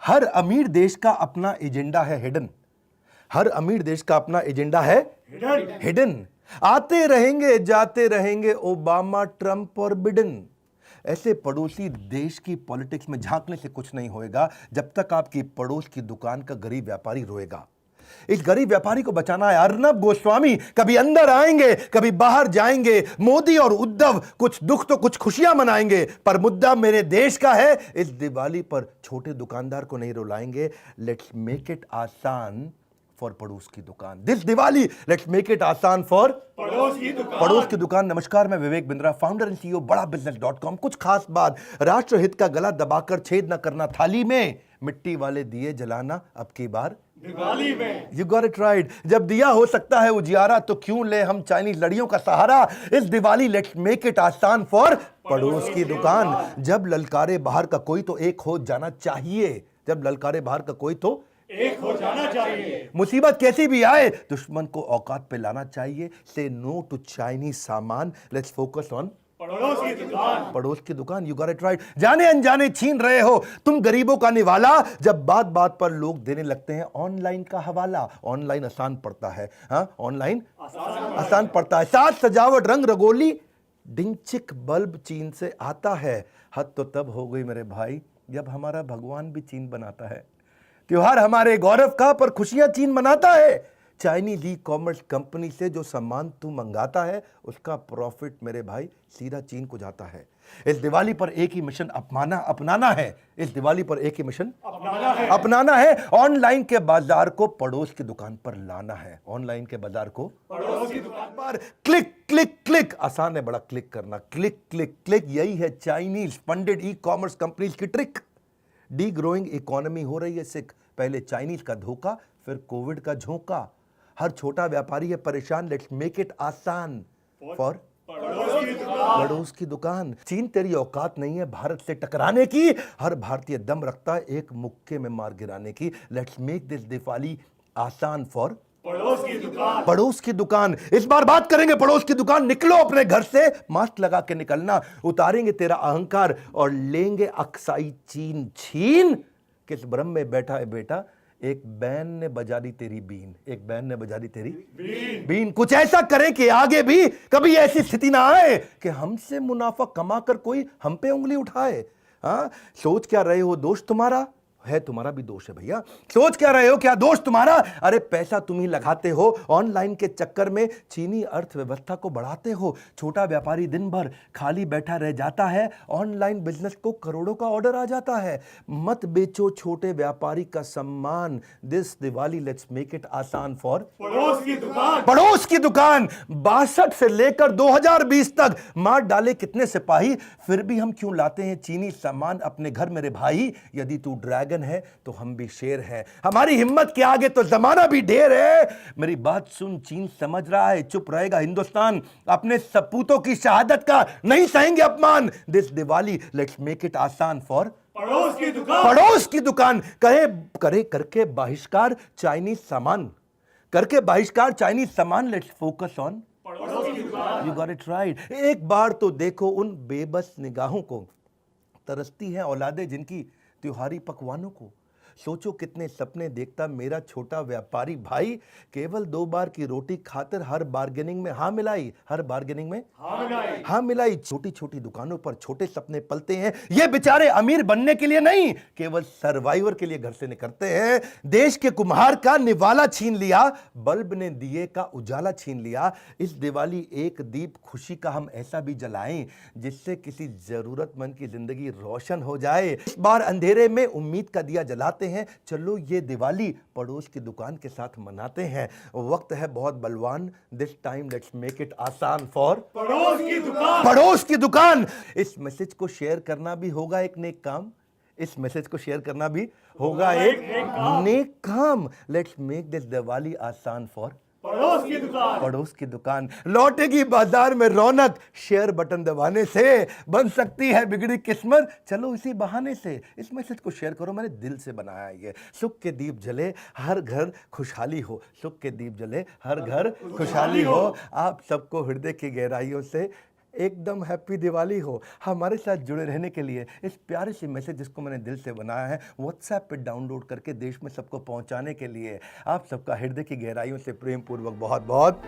हर अमीर देश का अपना एजेंडा है हिडन। हर अमीर देश का अपना एजेंडा है हिडन। आते रहेंगे जाते रहेंगे ओबामा, ट्रंप और बिडेन। ऐसे पड़ोसी देश की पॉलिटिक्स में झांकने से कुछ नहीं होएगा जब तक आपकी पड़ोस की दुकान का गरीब व्यापारी रोएगा। इस गरीब व्यापारी को बचाना है। अर्नब गोस्वामी कभी अंदर आएंगे, कभी बाहर जाएंगे। मोदी और उद्धव कुछ दुख तो कुछ खुशियां मनाएंगे, पर मुद्दा मेरे देश का है। इस दिवाली पर छोटे दुकानदार को नहीं रुलाएंगे। लेट्स मेक इट आसान फॉर पड़ोस की दुकान। This Diwali let's make it आसान फॉर पड़ोस की दुकान। नमस्कार, मैं Vivek Bindra, founder and CEO बड़ा बिजनेस.com। कुछ खास बात, राष्ट्रहित का गला दबाकर छेद न करना थाली में, मिट्टी वाले दिए जलाना अब की बार दिवाली में। You got it right। जब दिया हो सकता है उजियारा तो क्यों ले हम चाइनीज लड़ियों का सहारा। इस दिवाली लेट्स मेक इट आसान फॉर पड़ोस की दुकान। जब ललकारे बाहर का कोई तो एक हो जाना चाहिए। जब ललकारे बाहर का कोई तो एक हो जाना चाहिए। मुसीबत कैसी भी आए दुश्मन को औकात पे लाना चाहिए। से नो टू चाइनीज सामान, लेट्स फोकस ऑन पड़ोस की दुकान। पड़ोस की दुकान, यू गॉट इट राइट। जाने अनजाने छीन रहे हो तुम गरीबों का निवाला, जब बात बात पर लोग देने लगते हैं ऑनलाइन का हवाला। ऑनलाइन आसान पड़ता है, हाँ ऑनलाइन आसान पड़ता है। साज सजावट रंग रंगोली डिंचिक बल्ब चीन से आता है। हद तो तब हो गई मेरे भाई जब हमारा भगवान भी चीन बनाता है। त्योहार हमारे गौरव का, पर खुशियां चीन मनाता है। चाइनीज ई कॉमर्स कंपनी से जो सामान तू मंगाता है उसका प्रॉफिट मेरे भाई सीधा चीन को जाता है। इस दिवाली पर एक ही मिशन अपनाना है। इस दिवाली पर एक ही मिशन अपनाना है। ऑनलाइन के बाजार को पड़ोस की दुकान पर लाना है। ऑनलाइन के बाजार को पड़ोस की दुकान पर क्लिक क्लिक क्लिक। आसान है बड़ा क्लिक करना, क्लिक क्लिक क्लिक। यही है Chinese funded e commerce companies की ट्रिक। डी ग्रोइंग इकोनॉमी हो रही है सिख। पहले चाइनीज का धोखा, फिर कोविड का झोंका। हर छोटा व्यापारी है परेशान। लेट्स मेक इट आसान फॉर पड़ोस की दुकान। चीन तेरी औकात नहीं है भारत से टकराने की। हर भारतीय दम रखता है एक मुक्के में मार गिराने की। लेट्स मेक दिस दिवाली आसान फॉर पड़ोस की दुकान। पड़ोस की दुकान। इस बार बात करेंगे पड़ोस की दुकान। निकलो अपने घर से, मास्क लगा के निकलना। उतारेंगे तेरा अहंकार और लेंगे अक्साई चीन छीन। किस भ्रम में बैठा है बेटा, एक बैन ने बजा दी तेरी बीन। एक बैन ने बजा दी तेरी बीन। कुछ ऐसा करें कि आगे भी कभी ऐसी स्थिति ना आए कि हमसे मुनाफा कमाकर कोई हम पे उंगली उठाए। हाँ, सोच क्या रहे हो दोस्त तुम्हारा है, तुम्हारा भी दोष है भैया। सोच क्या रहे हो, क्या दोष तुम्हारा। अरे पैसा तुम ही लगाते हो ऑनलाइन के चक्कर में, चीनी अर्थव्यवस्था को बढ़ाते हो। छोटा व्यापारी दिन भर खाली बैठा रह जाता है, ऑनलाइन बिजनेस को करोड़ों का ऑर्डर आ जाता है। मत बेचो छोटे व्यापारी का सम्मान। This Diwali let's make it आसान फॉर पड़ोस की दुकान। पड़ोस की दुकान। 62 से लेकर 2020 तक मार डाले कितने सिपाही, फिर भी हम क्यों लाते हैं चीनी सामान अपने घर मेरे भाई। यदि तू ड्रैगन है तो हम भी शेर हैं। हमारी हिम्मत के आगे तो जमाना भी ढेर है। मेरी बात सुन, चीन समझ रहा है चुप रहेगा हिंदुस्तान। अपने सपूतों की शहादत का नहीं सहेंगे अपमान। This Diwali let's make it आसान फॉर पड़ोस की दुकान। पड़ोस की दुकान। करे करके बहिष्कार चाइनीज सामान, करके बहिष्कार चाइनीज सामान। लेट्स फोकस ऑन पड़ोस की दुकान। You got it right. एक बार तो देखो उन बेबस निगाहों को, तरसती हैं औलादे जिनकी त्योहारी पकवानों को। सोचो कितने सपने देखता मेरा छोटा व्यापारी भाई। केवल 2 बार की रोटी खाकर हर बार्गेनिंग में हाँ मिलाई, हर बार्गेनिंग में हाँ मिलाई। छोटी छोटी दुकानों पर छोटे सपने पलते हैं। ये बेचारे अमीर बनने के लिए नहीं, केवल सर्वाइवर के लिए घर से निकलते हैं। देश के कुम्हार का निवाला छीन लिया, बल्ब ने दिए का उजाला छीन लिया। इस दिवाली एक दीप खुशी का हम ऐसा भी जलाएं जिससे किसी जरूरतमंद की जिंदगी रोशन हो जाए। इस बार अंधेरे में उम्मीद का दिया जलाते हैं। चलो ये दिवाली पड़ोस की दुकान के साथ मनाते हैं। वक्त है बहुत बलवान। This time let's make it आसान फॉर पड़ोस की दुकान। पड़ोस की दुकान। इस मैसेज को शेयर करना भी होगा एक नेक काम। इस मैसेज को शेयर करना भी होगा एक नेक काम। लेट्स मेक दिस दिवाली आसान फॉर पड़ोस की दुकान। पड़ोस की दुकान। लौटेगी बाजार में रौनक, शेयर बटन दबाने से बन सकती है बिगड़ी किस्मत। चलो इसी बहाने से इस मैसेज को शेयर करो, मैंने दिल से बनाया ये। सुख के दीप जले हर घर खुशहाली हो। सुख के दीप जले हर घर खुशहाली हो। आप सबको हृदय की गहराइयों से एकदम हैप्पी दिवाली हो। हमारे साथ जुड़े रहने के लिए इस प्यारे से मैसेज जिसको मैंने दिल से बनाया है व्हाट्सएप पे डाउनलोड करके देश में सबको पहुंचाने के लिए आप सबका हृदय की गहराइयों से प्रेम पूर्वक बहुत बहुत